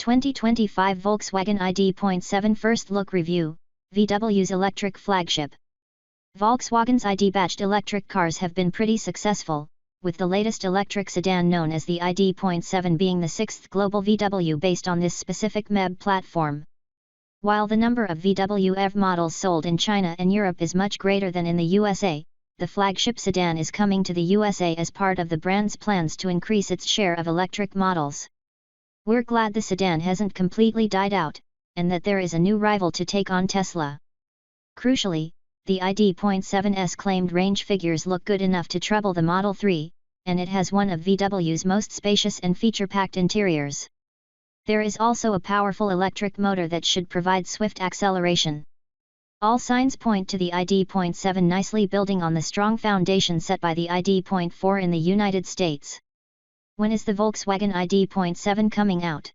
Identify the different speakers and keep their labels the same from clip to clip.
Speaker 1: 2025 Volkswagen ID.7 First Look Review, VW's electric flagship. Volkswagen's ID-badged electric cars have been pretty successful, with the latest electric sedan known as the ID.7 being the sixth global VW based on this specific MEB platform. While the number of VW EV models sold in China and Europe is much greater than in the USA, the flagship sedan is coming to the USA as part of the brand's plans to increase its share of electric models. We're glad the sedan hasn't completely died out, and that there is a new rival to take on Tesla. Crucially, the ID.7's claimed range figures look good enough to trouble the Model 3, and it has one of VW's most spacious and feature-packed interiors. There is also a powerful electric motor that should provide swift acceleration. All signs point to the ID.7 nicely building on the strong foundation set by the ID.4 in the United States. When is the Volkswagen ID.7 coming out?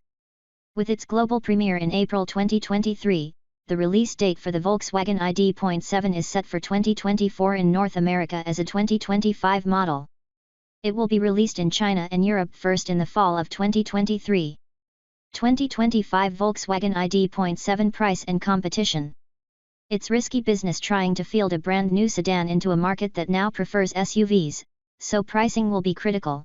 Speaker 1: With its global premiere in April 2023, the release date for the Volkswagen ID.7 is set for 2024 in North America as a 2025 model. It will be released in China and Europe first in the fall of 2023. 2025 Volkswagen ID.7 price and competition. It's risky business trying to field a brand new sedan into a market that now prefers SUVs, so pricing will be critical.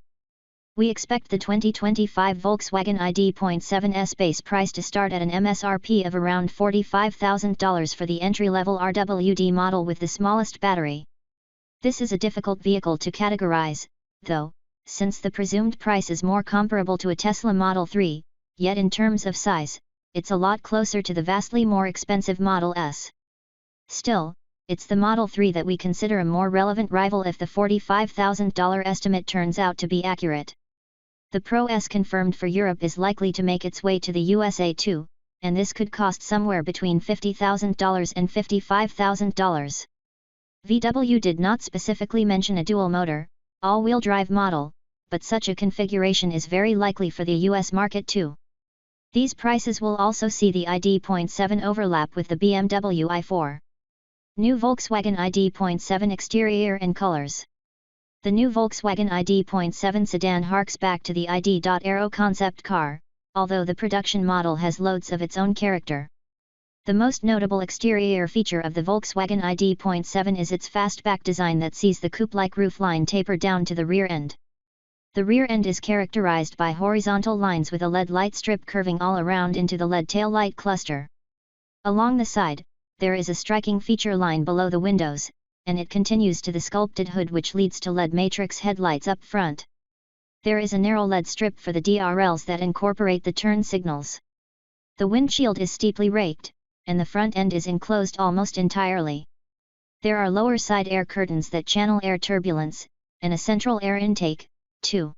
Speaker 1: We expect the 2025 Volkswagen ID.7's base price to start at an MSRP of around $45,000 for the entry-level RWD model with the smallest battery. This is a difficult vehicle to categorize, though, since the presumed price is more comparable to a Tesla Model 3, yet in terms of size, it's a lot closer to the vastly more expensive Model S. Still, it's the Model 3 that we consider a more relevant rival if the $45,000 estimate turns out to be accurate. The Pro S confirmed for Europe is likely to make its way to the USA too, and this could cost somewhere between $50,000 and $55,000. VW did not specifically mention a dual-motor, all-wheel drive model, but such a configuration is very likely for the US market too. These prices will also see the ID.7 overlap with the BMW i4. New Volkswagen ID.7 exterior and colors. The new Volkswagen ID.7 sedan harks back to the ID.0 concept car, although the production model has loads of its own character. The most notable exterior feature of the Volkswagen ID.7 is its fastback design that sees the coupe-like roofline taper down to the rear end. The rear end is characterized by horizontal lines with a LED light strip curving all around into the LED tail light cluster. Along the side, there is a striking feature line below the windows, and it continues to the sculpted hood which leads to LED matrix headlights up front. There is a narrow LED strip for the DRLs that incorporate the turn signals. The windshield is steeply raked, and the front end is enclosed almost entirely. There are lower side air curtains that channel air turbulence, and a central air intake, too.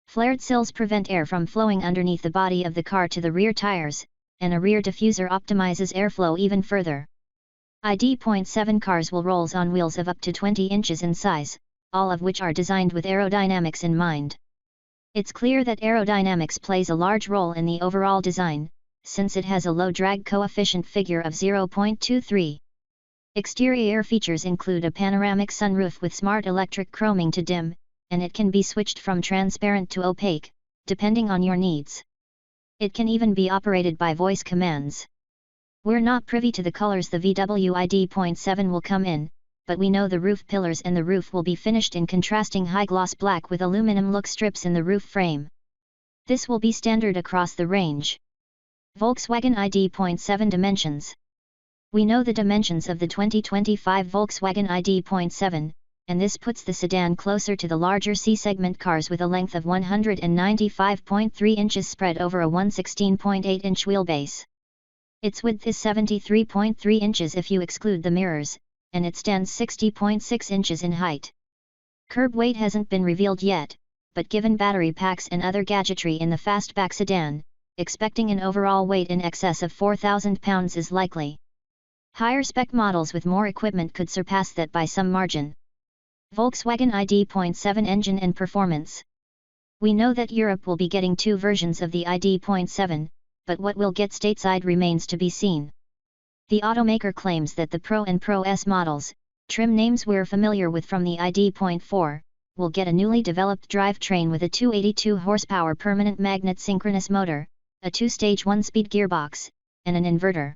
Speaker 1: Flared sills prevent air from flowing underneath the body of the car to the rear tires, and a rear diffuser optimizes airflow even further. ID.7 cars will roll on wheels of up to 20 inches in size, all of which are designed with aerodynamics in mind. It's clear that aerodynamics plays a large role in the overall design, since it has a low drag coefficient figure of 0.23. Exterior features include a panoramic sunroof with smart electric chroming to dim, and it can be switched from transparent to opaque, depending on your needs. It can even be operated by voice commands. We're not privy to the colors the VW ID.7 will come in, but we know the roof pillars and the roof will be finished in contrasting high-gloss black with aluminum look strips in the roof frame. This will be standard across the range. Volkswagen ID.7 dimensions. We know the dimensions of the 2025 Volkswagen ID.7, and this puts the sedan closer to the larger C-segment cars with a length of 195.3 inches spread over a 116.8-inch wheelbase. Its width is 73.3 inches if you exclude the mirrors, and it stands 60.6 inches in height. Curb weight hasn't been revealed yet, but given battery packs and other gadgetry in the fastback sedan, expecting an overall weight in excess of 4,000 pounds is likely. Higher spec models with more equipment could surpass that by some margin. Volkswagen ID.7 engine and performance. We know that Europe will be getting two versions of the ID.7, but what we'll get stateside remains to be seen. The automaker claims that the Pro and Pro S models, trim names we're familiar with from the ID.4, will get a newly developed drivetrain with a 282 horsepower permanent magnet synchronous motor, a 2-stage 1-speed gearbox, and an inverter.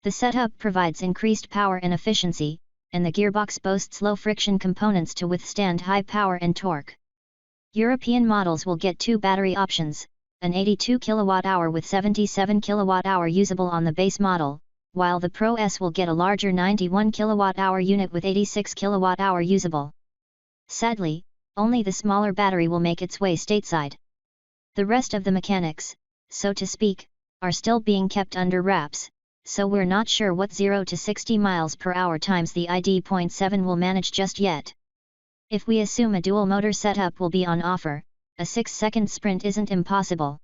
Speaker 1: The setup provides increased power and efficiency, and the gearbox boasts low-friction components to withstand high power and torque. European models will get 2 battery options, an 82 kWh with 77 kWh usable on the base model, while the Pro S will get a larger 91 kWh unit with 86 kWh usable. Sadly, only the smaller battery will make its way stateside. The rest of the mechanics, so to speak, are still being kept under wraps, so we're not sure what 0 to 60 miles per hour times the ID.7 will manage just yet. If we assume a dual motor setup will be on offer, a 6-second sprint isn't impossible.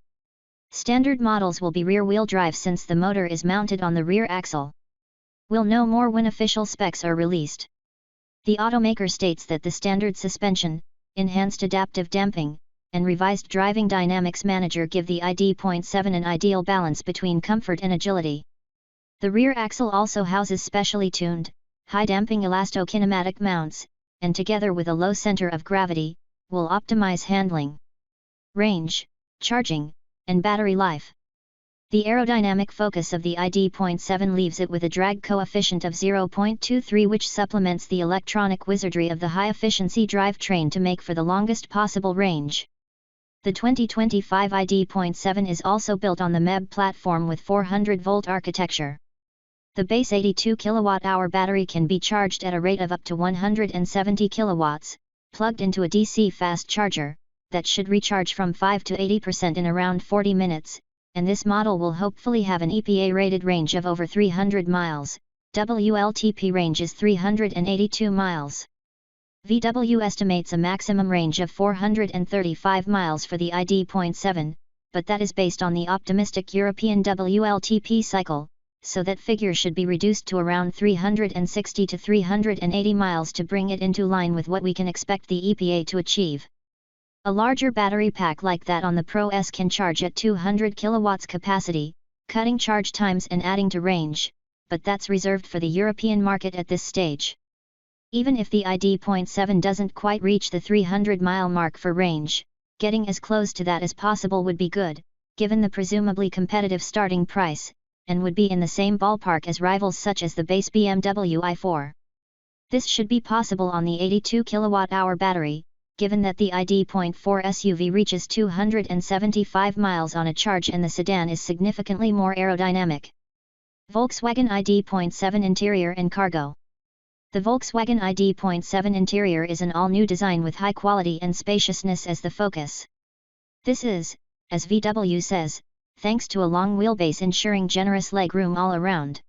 Speaker 1: Standard models will be rear-wheel drive since the motor is mounted on the rear axle. We'll know more when official specs are released. The automaker states that the standard suspension, enhanced adaptive damping, and revised driving dynamics manager give the ID.7 an ideal balance between comfort and agility. The rear axle also houses specially tuned, high-damping elastokinematic mounts, and together with a low center of gravity, will optimize handling, range, charging, and battery life. The aerodynamic focus of the ID.7 leaves it with a drag coefficient of 0.23, which supplements the electronic wizardry of the high-efficiency drivetrain to make for the longest possible range. The 2025 ID.7 is also built on the MEB platform with 400-volt architecture. The base 82 kWh battery can be charged at a rate of up to 170 kilowatts, plugged into a DC fast charger, that should recharge from 5 to 80% in around 40 minutes, and this model will hopefully have an EPA-rated range of over 300 miles, WLTP range is 382 miles. VW estimates a maximum range of 435 miles for the ID.7, but that is based on the optimistic European WLTP cycle, so that figure should be reduced to around 360 to 380 miles to bring it into line with what we can expect the EPA to achieve. A larger battery pack like that on the Pro S can charge at 200 kilowatts capacity, cutting charge times and adding to range, but that's reserved for the European market at this stage. Even if the ID.7 doesn't quite reach the 300-mile mark for range, getting as close to that as possible would be good, given the presumably competitive starting price, and would be in the same ballpark as rivals such as the base BMW i4. This should be possible on the 82 kWh battery, given that the ID.4 SUV reaches 275 miles on a charge and the sedan is significantly more aerodynamic. Volkswagen ID.7 interior and cargo. The Volkswagen ID.7 interior is an all-new design with high quality and spaciousness as the focus. This is, as VW says, thanks to a long wheelbase ensuring generous leg room all around.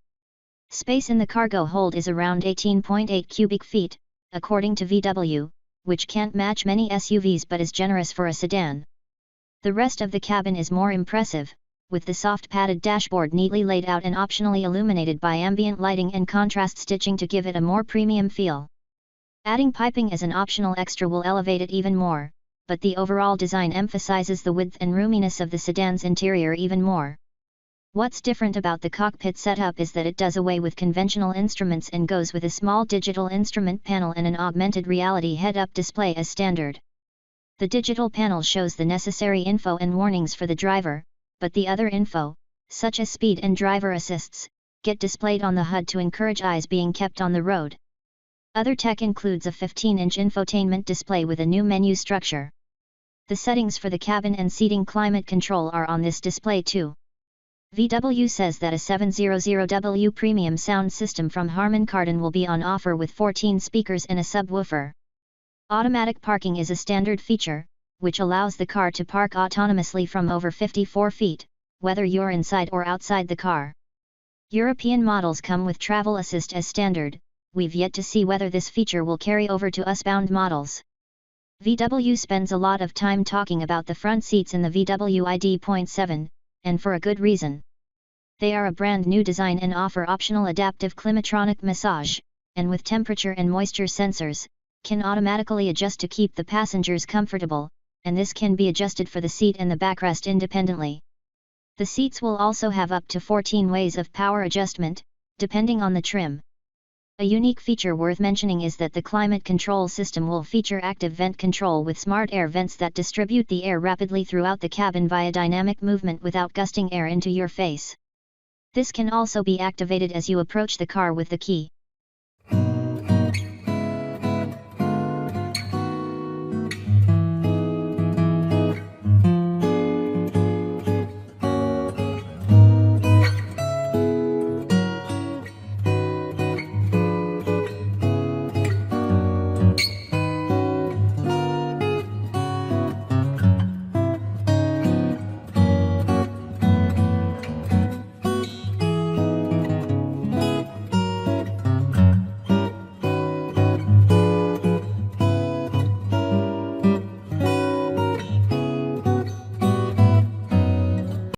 Speaker 1: Space in the cargo hold is around 18.8 cubic feet, according to VW, which can't match many SUVs but is generous for a sedan. The rest of the cabin is more impressive, with the soft padded dashboard neatly laid out and optionally illuminated by ambient lighting and contrast stitching to give it a more premium feel. Adding piping as an optional extra will elevate it even more, but the overall design emphasizes the width and roominess of the sedan's interior even more. What's different about the cockpit setup is that it does away with conventional instruments and goes with a small digital instrument panel and an augmented reality head-up display as standard. The digital panel shows the necessary info and warnings for the driver, but the other info, such as speed and driver assists, get displayed on the HUD to encourage eyes being kept on the road. Other tech includes a 15-inch infotainment display with a new menu structure. The settings for the cabin and seating climate control are on this display too. VW says that a 700W premium sound system from Harman Kardon will be on offer with 14 speakers and a subwoofer. Automatic parking is a standard feature, which allows the car to park autonomously from over 54 feet, whether you're inside or outside the car. European models come with travel assist as standard. We've yet to see whether this feature will carry over to US-bound models. VW spends a lot of time talking about the front seats in the VW ID.7, and for a good reason. They are a brand new design and offer optional adaptive climatronic massage, and with temperature and moisture sensors, can automatically adjust to keep the passengers comfortable, and this can be adjusted for the seat and the backrest independently. The seats will also have up to 14 ways of power adjustment, depending on the trim. A unique feature worth mentioning is that the climate control system will feature active vent control with smart air vents that distribute the air rapidly throughout the cabin via dynamic movement without gusting air into your face. This can also be activated as you approach the car with the key.